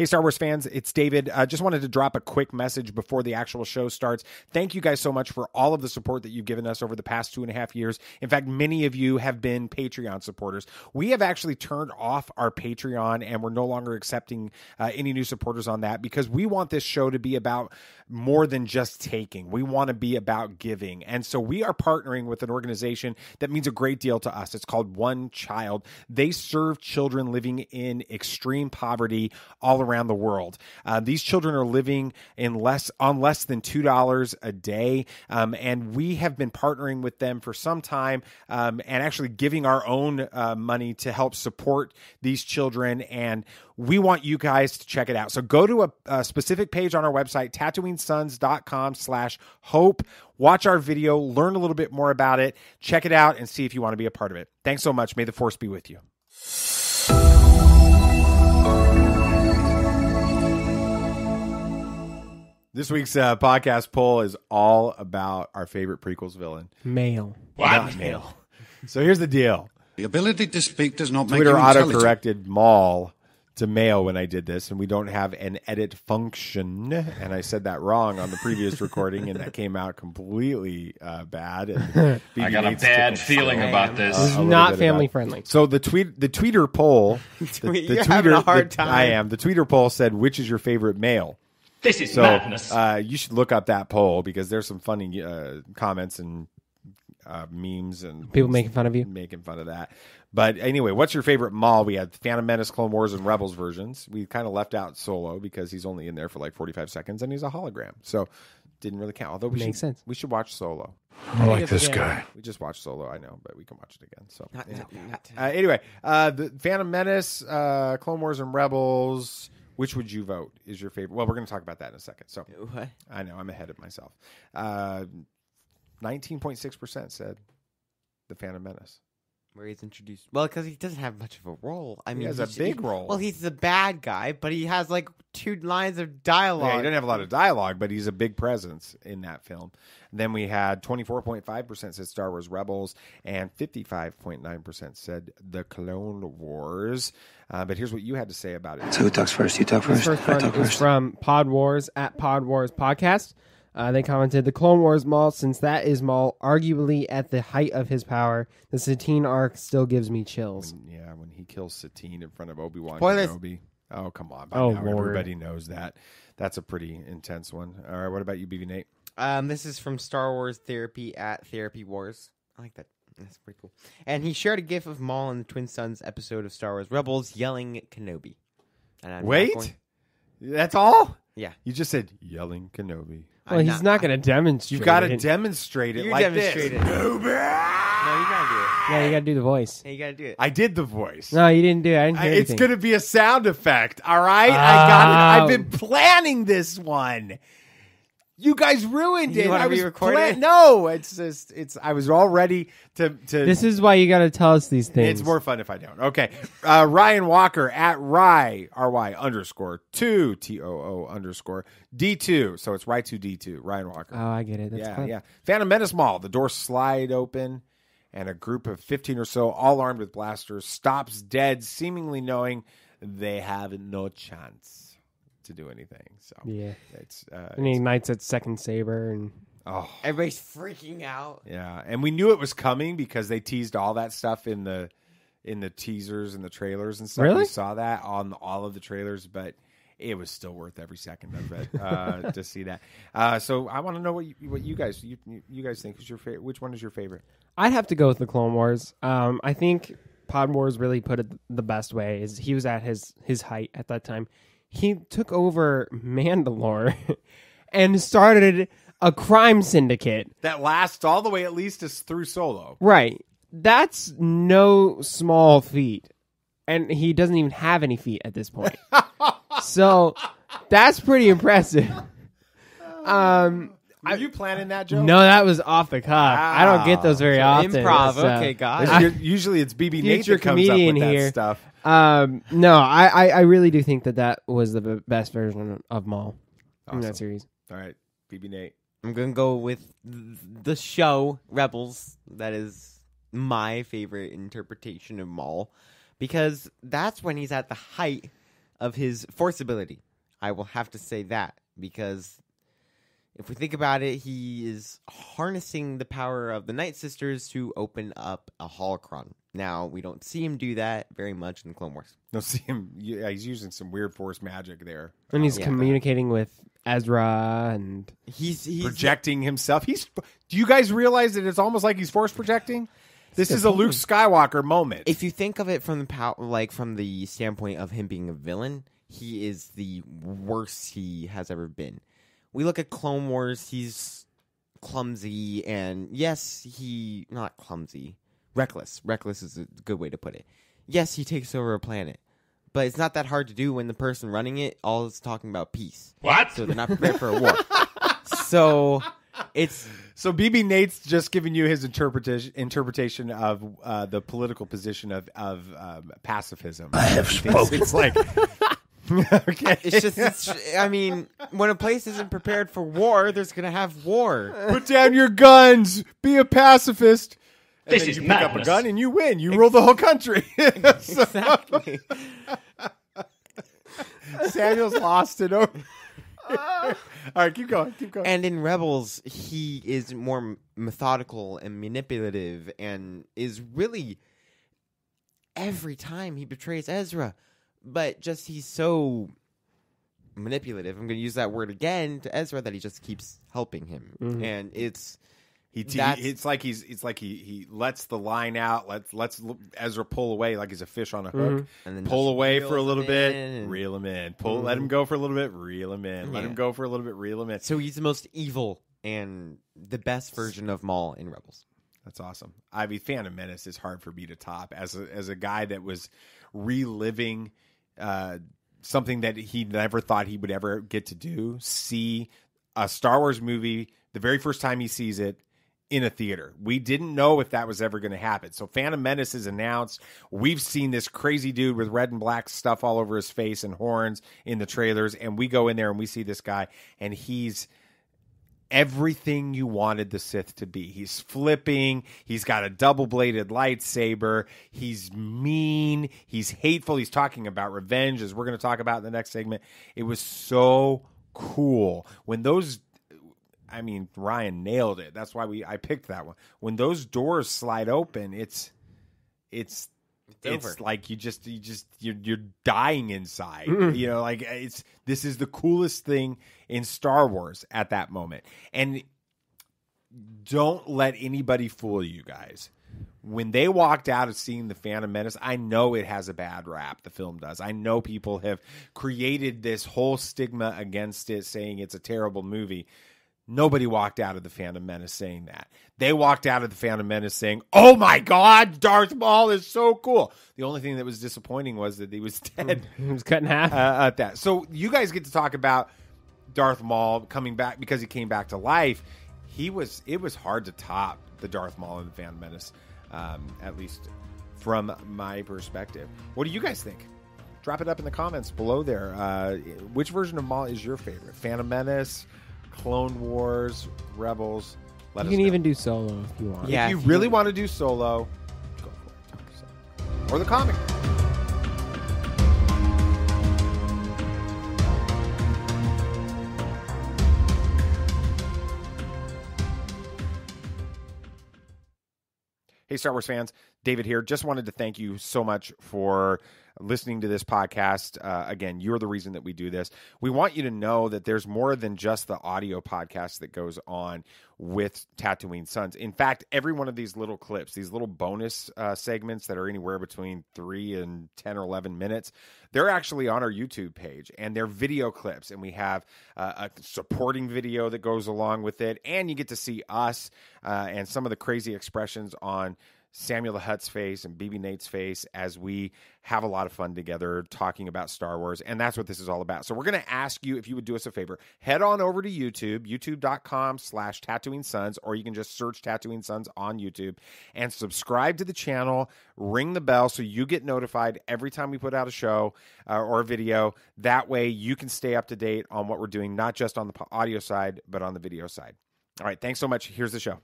Hey, Star Wars fans, it's David. Just wanted to drop a quick message before the actual show starts. Thank you guys so much for all of the support that you've given us over the past 2.5 years. In fact, many of you have been Patreon supporters. We have actually turned off our Patreon, and we're no longer accepting any new supporters on that because we want this show to be about more than just taking. We want to be about giving. And so we are partnering with an organization that means a great deal to us. It's called One Child. They serve children living in extreme poverty all around the world. These children are living on less than $2 a day. And we have been partnering with them for some time and actually giving our own money to help support these children. And we want you guys to check it out. So go to a specific page on our website, tatooinesons.com/hope. Watch our video, learn a little bit more about it, check it out, and see if you want to be a part of it. Thanks so much. May the Force be with you. This week's podcast poll is all about our favorite prequels villain. Maul. Not Maul. So here's the deal. The ability to speak does not make you Twitter intelligent. auto-corrected Maul to Mail when I did this, and we don't have an edit function, and I said that wrong on the previous recording, and that came out completely bad. And I got a bad feeling about this. This is not family friendly. So the tweeter poll, You're having a hard time. I am. The tweeter poll said, "Which is your favorite male?" This is madness. You should look up that poll because there's some funny comments and memes and people making fun of you, making fun of that. But anyway, what's your favorite Maul? We had Phantom Menace, Clone Wars, and Rebels versions. We kind of left out Solo because he's only in there for like 45 seconds and he's a hologram, so didn't really count. Although makes sense. We should watch Solo. I like this guy. We just watched Solo, I know, but we can watch it again. So anyway, the Phantom Menace, Clone Wars, and Rebels. Which would you vote is your favorite? Well, we're going to talk about that in a second. So what? I know I'm ahead of myself. 19.6% said the Phantom Menace. Where he's introduced. Well, because he doesn't have much of a role. I mean, he has a big role. Well, he's the bad guy, but he has like 2 lines of dialogue. Yeah, he doesn't have a lot of dialogue, but he's a big presence in that film. And then we had 24.5% said Star Wars Rebels, and 55.9% said the Clone Wars. But here's what you had to say about it. So who talks first? You talk first. This first one is from Pod Wars at Pod Wars Podcast. They commented, the Clone Wars Maul, since that is Maul arguably at the height of his power, the Satine arc still gives me chills. When he kills Satine in front of Obi-Wan Spoilers. Kenobi. Oh, come on. Oh, now Lord. everybody knows that. That's a pretty intense one. All right, what about you, BB Nate? This is from Star Wars Therapy at Therapy Wars. I like that. That's pretty cool. And he shared a gif of Maul in the Twin Sons episode of Star Wars Rebels yelling Kenobi. And I'm Wait? That's all? Yeah. You just said yelling Kenobi. Well, he's not going to demonstrate. You've got to it. demonstrate it You like demonstrate this. it. No, you gotta do it. Yeah, you got to do the voice. Yeah, you gotta do it. I did the voice. No, you didn't do it. I didn't hear It's anything. going to be a sound effect, all right? I got it. I've been planning this one. You guys ruined it. You want I to was re-record it? No, it's just I was all ready to. This is why you got to tell us these things. It's more fun if I don't. Okay, Ryan Walker at RY _2 TOO _D2. So it's Ry2D2. Ryan Walker. Oh, I get it. That's Yeah. Phantom Menace Mall. The doors slide open, and a group of 15 or so, all armed with blasters, stops dead, seemingly knowing they have no chance to do anything. So Yeah. it's And he ignites that second saber, and Everybody's freaking out. yeah, and we knew it was coming because they teased all that stuff in the teasers and the trailers and stuff. Really? We saw that on all of the trailers, but it was still worth every second of it to see that. So I want to know what you guys think. Who's your favorite? Which one is your favorite? I'd have to go with the Clone Wars. I think Pod Wars really put it the best way. Is he was at his height at that time. He took over Mandalore and started a crime syndicate. That lasts all the way at least through Solo. Right. That's no small feat. And he doesn't even have any feet at this point. So that's pretty impressive. Were you planning that, Joe? No, that was off the cuff. I don't get those very often. Improv. That's, Okay, guys. Usually it's BB Nate Future that comes up comedian with that here. stuff. No, I really do think that was the best version of Maul in that series. All right, BB Nate. I'm going to go with the show, Rebels. That is my favorite interpretation of Maul. Because that's when he's at the height of his Force ability. I will have to say that, because if we think about it, he is harnessing the power of the Night Sisters to open up a holocron. Now, we don't see him do that very much in Clone Wars. Don't see him. Yeah, he's using some weird Force magic there. And he's communicating with Ezra, and he's projecting himself. Do you guys realize that it's almost like he's Force projecting? This is a Luke Skywalker moment. If you think of it from the standpoint of him being a villain, he is the worst he has ever been. We look at Clone Wars, he's clumsy, and yes, not clumsy, reckless. Reckless is a good way to put it. Yes, he takes over a planet, but it's not that hard to do when the person running it all is talking about peace. What? So they're not prepared for a war. So BB Nate's just giving you his interpretation of the political position of pacifism. I have spoken. It's like... Okay. I mean, when a place isn't prepared for war, there's going to have war. Put down your guns. Be a pacifist. And This then is you pick up a madness. gun and you win. You rule the whole country. Exactly. Samuel's lost it. All right, keep going. And in Rebels, he is more methodical and manipulative, and is really, every time he betrays Ezra, but just he's so manipulative. I'm going to use that word again to Ezra, that he just keeps helping him, and it's like he lets the line out, lets Ezra pull away like he's a fish on a hook, and then pull just away for a reels little him bit, in and- reel him in, let him go for a little bit, reel him in, let Yeah. him go for a little bit, reel him in. So he's the most evil and the best version of Maul in Rebels. That's awesome. I mean, Phantom Menace is hard for me to top as a guy that was reliving something that he never thought he would ever get to do. See a Star Wars movie the very first time he sees it in a theater. We didn't know if that was ever going to happen. So Phantom Menace is announced. We've seen this crazy dude with red and black stuff all over his face and horns in the trailers, and we go in there and we see this guy, and he's everything you wanted the Sith to be. He's flipping. He's got a double-bladed lightsaber. He's mean. He's hateful. He's talking about revenge, as we're going to talk about in the next segment. It was so cool. When those... I mean, Ryan nailed it. That's why I picked that one. When those doors slide open, it's over. like you're dying inside. You know, like this is the coolest thing in Star Wars at that moment. And don't let anybody fool you guys. When they walked out of seeing The Phantom Menace, I know it has a bad rap, the film does. I know people have created this whole stigma against it, saying it's a terrible movie. Nobody walked out of The Phantom Menace saying that. They walked out of The Phantom Menace saying, "Oh my God, Darth Maul is so cool." The only thing that was disappointing was that he was dead. he was cut in half. At that. So you guys get to talk about Darth Maul coming back because he came back to life. It was hard to top the Darth Maul in The Phantom Menace, at least from my perspective. What do you guys think? Drop it up in the comments below there. Which version of Maul is your favorite? Phantom Menace, Clone Wars, Rebels? Let You us can know. even do solo if you want. Yeah. If you if you really don't- want to do solo, go for it. So- or the comic. Hey, Star Wars fans, David here. Just wanted to thank you so much for listening to this podcast. Again, you're the reason that we do this. We want you to know that there's more than just the audio podcast that goes on with Tatooine Sons. In fact, every one of these little clips, these little bonus segments that are anywhere between 3 and 10 or 11 minutes, they're actually on our YouTube page, and they're video clips, and we have a supporting video that goes along with it, and you get to see us and some of the crazy expressions on Samuel the Hutt's face and BB Nate's face as we have a lot of fun together talking about Star Wars, and that's what this is all about. So we're going to ask you if you would do us a favor. Head on over to YouTube, youtube.com/Tatooine Sons, or you can just search Tatooine Sons on YouTube, and subscribe to the channel, ring the bell so you get notified every time we put out a show or a video. That way you can stay up to date on what we're doing, not just on the audio side, but on the video side. All right, thanks so much. Here's the show.